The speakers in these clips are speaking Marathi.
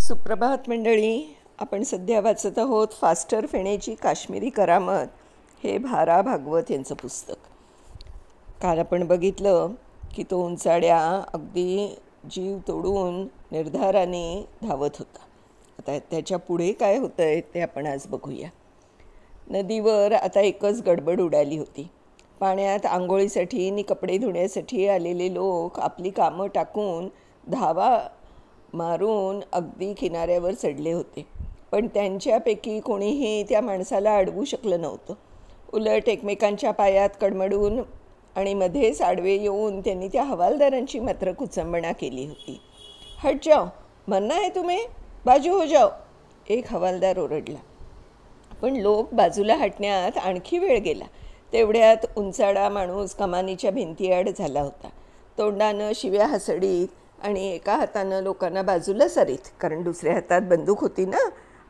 सुप्रभात मंडळी. आपण सध्या वाचत आहोत फास्टर फेणेची काश्मीरी करामत हे भा. भागवत यांचं पुस्तक. काल आपण बघितलं की तो उंचाड्या अगदी जीव तोडून निर्धाराने धावत होता. आता त्याच्या पुढे काय होतं आहे ते आपण आज बघूया. नदीवर आता एकच गडबड उडाली होती. पाण्यात आंघोळीसाठी आणि कपडे धुण्यासाठी आलेले लोक आपली कामं टाकून धावा मारून अगदी किनाऱ्यावर चढले होते. पण त्यांच्यापैकी कोणीही त्या माणसाला अडवू शकलं नव्हतं. उलट एकमेकांच्या पायात कडमडून आणि मध्येच आडवे येऊन त्यांनी त्या हवालदारांची मात्र कुचंबणा केली होती. हट जाओ, मरना है तुम्हें, बाजू हो जाओ, एक हवालदार ओरडला. पण लोक बाजूला हटण्यात आणखी वेळ गेला. तेवढ्यात उंचाडा माणूस कमानीच्या भिंतीआड झाला होता. तोंडानं शिव्या हसडीत आणि एका हातानं लोकांना बाजूला सरीत, कारण दुसऱ्या हातात बंदूक होती ना,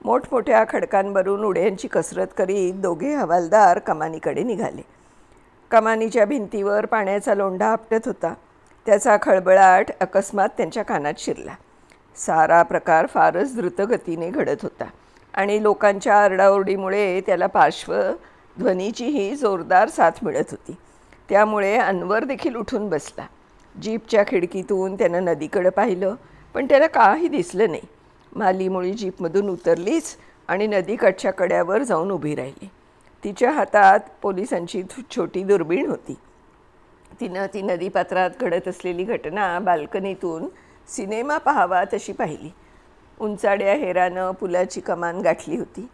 मोठमोठ्या खडकांवरून उड्यांची कसरत करीत दोघे हवालदार कमानीकडे निघाले. कमानीच्या भिंतीवर पाण्याचा लोंढा आपटत होता. त्याचा खळबळाट अकस्मात त्यांच्या कानात शिरला. सारा प्रकार फारच द्रुतगतीने घडत होता आणि लोकांच्या आरडाओरडीमुळे त्याला पार्श्वध्वनीचीही जोरदार साथ मिळत होती. त्यामुळे अनवर देखील उठून बसला. जीपच्या खिडकीतून त्यानं नदीकडं पाहिलं, पण त्याला काही दिसलं नाही. माली मुळी जीपमधून उतरलीच आणि नदीकाठच्या कड्यावर जाऊन उभी राहिली. तिच्या हातात पोलिसांची छोटी दुर्बीण होती. तिनं ती नदीपात्रात घडत असलेली घटना बाल्कनीतून सिनेमा पाहावा तशी पाहिली. उंचाड्या हेरानं पुलाची कमान गाठली होती.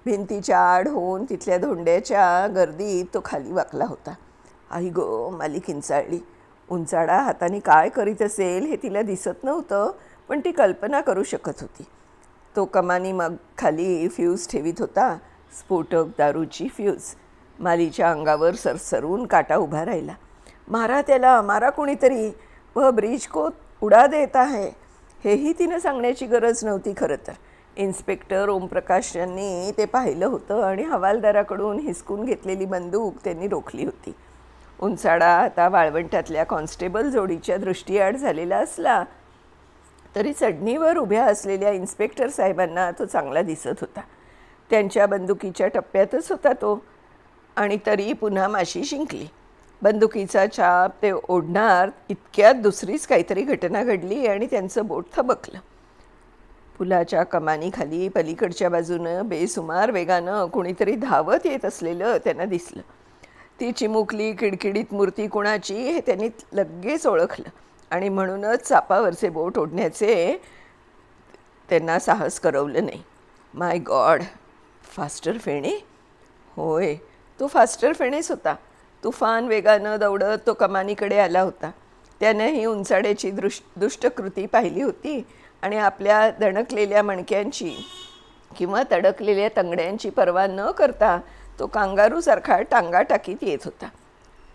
भिंतीच्या आड होऊन तिथल्या धोंड्याच्या गर्दीत तो खाली वाकला होता. आई गो, माली किंचाळली. उंचाडा हाताने काय करीत असेल हे तिला दिसत नव्हतं, पण ती कल्पना करू शकत होती. तो कमानी मग खाली फ्यूज ठेवीत होता, स्फोटक दारूची फ्यूज. मालीच्या अंगावर सरसरून काटा उभा राहिला. मारा त्याला, मारा कोणीतरी, व ब्रिज को उडा देत आहे. हेही तिनं सांगण्याची गरज नव्हती खरं तर. इन्स्पेक्टर ओमप्रकाश यांनी ते पाहिलं होतं आणि हवालदाराकडून हिसकून घेतलेली बंदूक त्यांनी रोखली होती. उंचाडा आता वाळवंटातल्या कॉन्स्टेबल जोडीच्या दृष्टीआड झालेला असला तरी चढणीवर उभ्या असलेल्या इन्स्पेक्टर साहेबांना तो चांगला दिसत होता. त्यांच्या बंदुकीच्या टप्प्यातच होता तो, आणि तरी पुन्हा माशी शिंकली. बंदुकीचा छाप ते ओढणार इतक्यात दुसरीच काहीतरी घटना घडली आणि त्यांचं बोट थबकलं. पुलाच्या कमानीखाली पलीकडच्या बाजूनं बेसुमार वेगानं कोणीतरी धावत येत असलेलं त्यांना दिसलं. ती चिमुकली किडकिडीत मूर्ती कुणाची हे त्यांनी लगेच ओळखलं आणि म्हणूनच चापावरचे बोट ओढण्याचे त्यांना साहस करवलं नाही. माय गॉड, फास्टर फेणे? होय, तो फास्टर फेणेच होता. तुफान वेगानं दौडत तो कमानीकडे आला होता. त्यानं ही उंचाड्याची दुष्टकृती पाहिली होती आणि आपल्या दणकलेल्या मणक्यांची किंवा तडकलेल्या तंगड्यांची पर्वा न करता तो कांगारूसारखा टांगा टाकीत येत होता.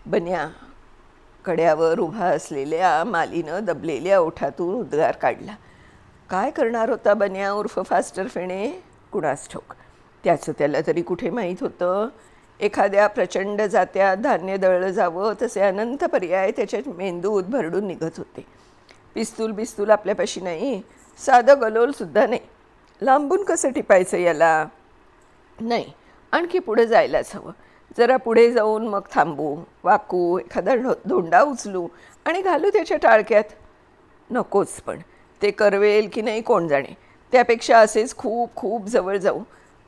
बन्या, कड्यावर उभा असलेल्या मालीनं दबलेल्या ओठातून उद्गार काढला. काय करणार होता बन्या उर्फ फास्टर फेणे? कुणास ठाऊक. त्याचं त्याला तरी कुठे माहीत होतं. एखाद्या प्रचंड जात्यात धान्य दळलं जावं तसे अनंत पर्याय त्याच्या मेंदूत भरडून निघत होते. पिस्तूल आपल्यापाशी नाही, साधं गलोलसुद्धा नाही. लांबून कसं टिपायचं याला? नाही, आणखी पुढे जायलाच हवं. जरा पुढे जाऊन मग थांबू, वाकू, एखादा धोंडा उचलू आणि घालू त्याच्या टाळक्यात. नकोच, पण ते करवेल की नाही कोण जाणे. त्यापेक्षा असेच खूप खूप जवळ जाऊ.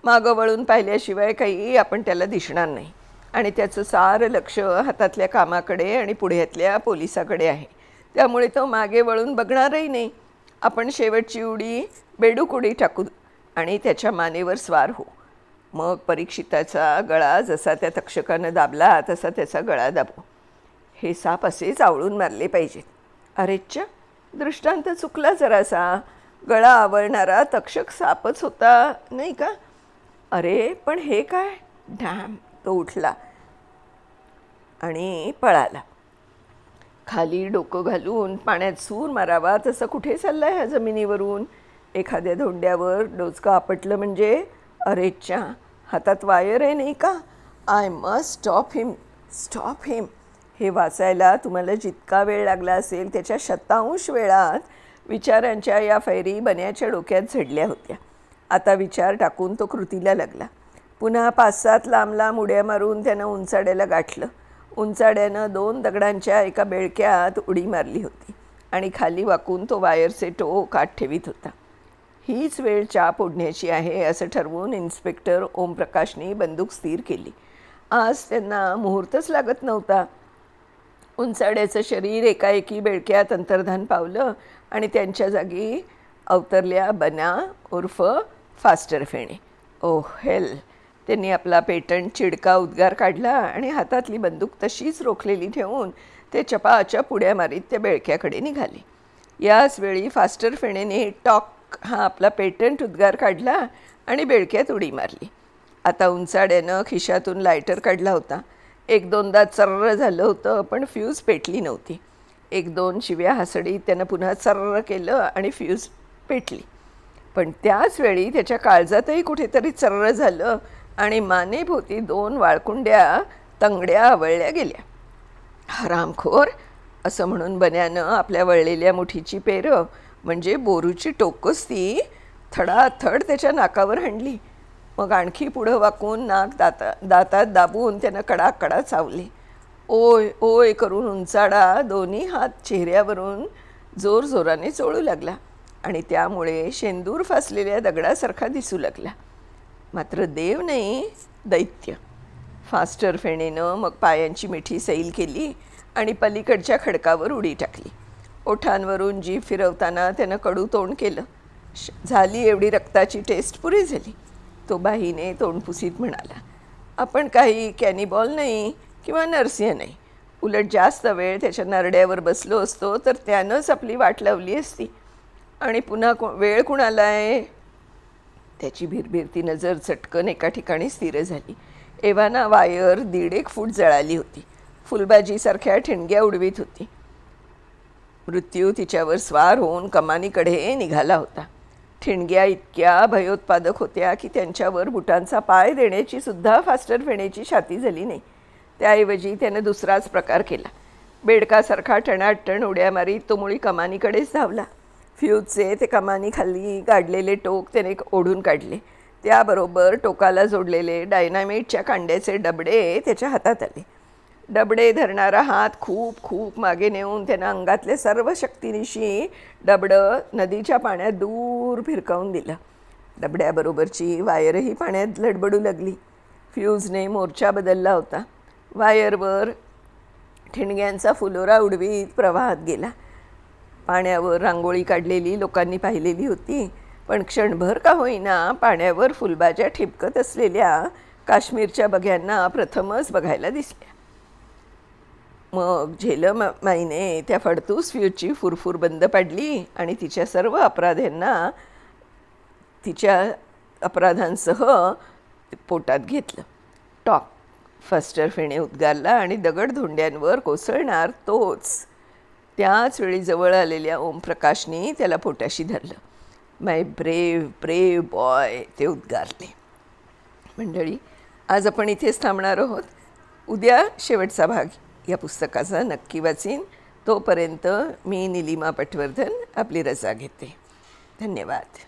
मागं वळून पाहिल्याशिवाय काही आपण त्याला दिसणार नाही आणि त्याचं सारं लक्ष हातातल्या कामाकडे आणि पुढ्यातल्या पोलिसाकडे आहे. त्यामुळे तो मागे वळून बघणारही नाही. आपण शेवटची उडी बेडूक उडी टाकू आणि त्याच्या मानेवर स्वार होऊ. मग परीक्षिताचा गळा जसा त्या तक्षकानं दाबला तसा त्याचा गळा दाबू. हे साप असेच आवळून मारले पाहिजेत. अरेच्चा, दृष्टांत चुकला जरासा. गळा आवळणारा तक्षक सापच होता नाही का? अरे पण हे काय? डॅम, तो उठला आणि पळाला. खाली डोकं घालून पाण्यात सूर मारावा तसं कुठे चालला ह्या जमिनीवरून? एखाद्या धोंड्यावर डोचकं आपटलं म्हणजे अरेच्चा, हातात वायर आहे नाही का? आय मस्ट स्टॉप हिम. हे वाचायला तुम्हाला जितका वेळ लागला असेल त्याच्या शतांश वेळात विचारांच्या या फैरी बन्याच्या डोक्यात झडल्या होत्या. आता विचार टाकून तो कृतीला लागला. पुन्हा 5-7 लांब लांब उड्या मारून त्यानं उंचाड्याला गाठलं. उंचाड्यानं 2 दगडांच्या एका बेडक्यात उडी मारली होती आणि खाली वाकून तो वायरचे टोक आत ठेवीत होता. हीच वेळ चहा फोडण्याची आहे असं ठरवून इन्स्पेक्टर ओमप्रकाशने बंदूक स्थिर केली. आज त्यांना मुहूर्तच लागत नव्हता. उंचाड्याचं शरीर एकाएकी बेडक्यात अंतर्धान पावलं आणि त्यांच्या जागी अवतरल्या बना उर्फ फास्टर फेणे. ओह हेल! त्यांनी आपला पेटंट चिडका उद्गार काढला आणि हातातली बंदूक तशीच रोखलेली ठेवून ते चपाचप उड्या मारीत त्या बेडक्याकडे निघाले. याच वेळी फास्टर फेणेने टॉक हा आपला पेटंट उद्गार काढला आणि बेडक्यात उडी मारली. आता उंचाड्यानं खिशातून लायटर काढला होता. 1-2दा चर्र झालं होतं पण फ्यूज पेटली नव्हती. 1-2 शिव्या हसडीत त्यानं पुन्हा चर्र केलं आणि फ्यूज पेटली. पण त्याच वेळी त्याच्या काळजातही कुठेतरी चर्र झालं आणि मानेभोवती 2 वाळकुंड्या तंगड्या आवळल्या गेल्या. हरामखोर असं म्हणून बन्यानं आपल्या वळलेल्या मुठीची पेरं म्हणजे बोरूची टोकच ती थडाथड त्याच्या नाकावर हाणली. मग आणखी पुढं वाकून नाक दातात दाबून त्यानं कडाकडा चावले. ओय ओय करून उंचाडा दोन्ही हात चेहऱ्यावरून जोरजोराने चोळू लागला आणि त्यामुळे शेंदूर फासलेल्या दगडासारखा दिसू लागला. मात्र देव नाही, दैत्य. फास्टर फेणेनं मग पायांची मिठी सैल केली आणि पलीकडच्या खडकावर उडी टाकली. ओठांवरून जीभ फिरवताना त्यानं कडू तोंड केलं. झाली एवढी रक्ताची टेस्ट पुरी झाली. तो बाहीने तोंडपुसीत म्हणाला, आपण काही कॅनिबॉल नाही किंवा नरसिंह नाही. उलट जास्त वेळ त्याच्या नरड्यावर बसलो असतो तर त्यानंच आपली वाट लावली असती. आणि पुन्हा वेळ कुणाला आहे? त्याची भिरभिरती नजर चटकन एका ठिकाणी स्थिर झाली. एव्हाना वायर 1.5 फूट जळाली होती. फुलबाजीसारख्या ठिणग्या उडवीत होती. मृत्यू तिच्यावर स्वार होऊन कमानीकडे निघाला होता. ठिणग्या इतक्या भयोत्पादक होत्या की त्यांच्यावर बुटांचा पाय देण्याची सुद्धा फास्टर फेणेची छाती झाली नाही. त्याऐवजी त्यानं दुसराच प्रकार केला. बेडकासारखा टणाटण उड्या मारीत तो मुळी कमानीकडेच धावला. फ्यूजचे ते कमानी खाली गाडलेले टोक त्याने ओढून काढले. त्याबरोबर टोकाला जोडलेले डायनामाईटच्या कांड्याचे डबडे त्याच्या हातात आले. डबडे धरणारा हात खूप खूप मागे नेऊन त्यानं अंगातल्या सर्व शक्तीनिशी डबडं नदीच्या पाण्यात दूर फिरकावून दिलं. डबड्याबरोबरची वायरही पाण्यात लडबडू लागली. फ्यूजने मोर्चा बदलला होता. वायरवर ठिणग्यांचा फुलोरा उडवीत प्रवाहात गेला. पाण्यावर रांगोळी काढलेली लोकांनी पाहिलेली होती, पण क्षणभर का होईना पाण्यावर फुलबाज्या ठिपकत असलेल्या काश्मीरच्या बघ्यांना प्रथमच बघायला दिसल्या. मग झेलमाईने त्या फडतूस फ्यूजची फुरफुर बंद पाडली आणि तिच्या सर्व अपराध्यांना तिच्या अपराधांसह पोटात घेतलं. टॉक! फास्टर फेणे उद्गारला आणि दगडधोंड्यांवर कोसळणार तोच. त्याच वेळी जवळ आलेल्या ओमप्रकाशने त्याला पोटाशी धरलं. माय ब्रेव ब्रेव बॉय, ते उद्गारले. मंडळी, आज आपण इथेच थांबणार आहोत. उद्या शेवटचा भाग या पुस्तकाचा नक्की वाचीन. तोपर्यंत मी निलिमा पटवर्धन आपली रजा घेते. धन्यवाद.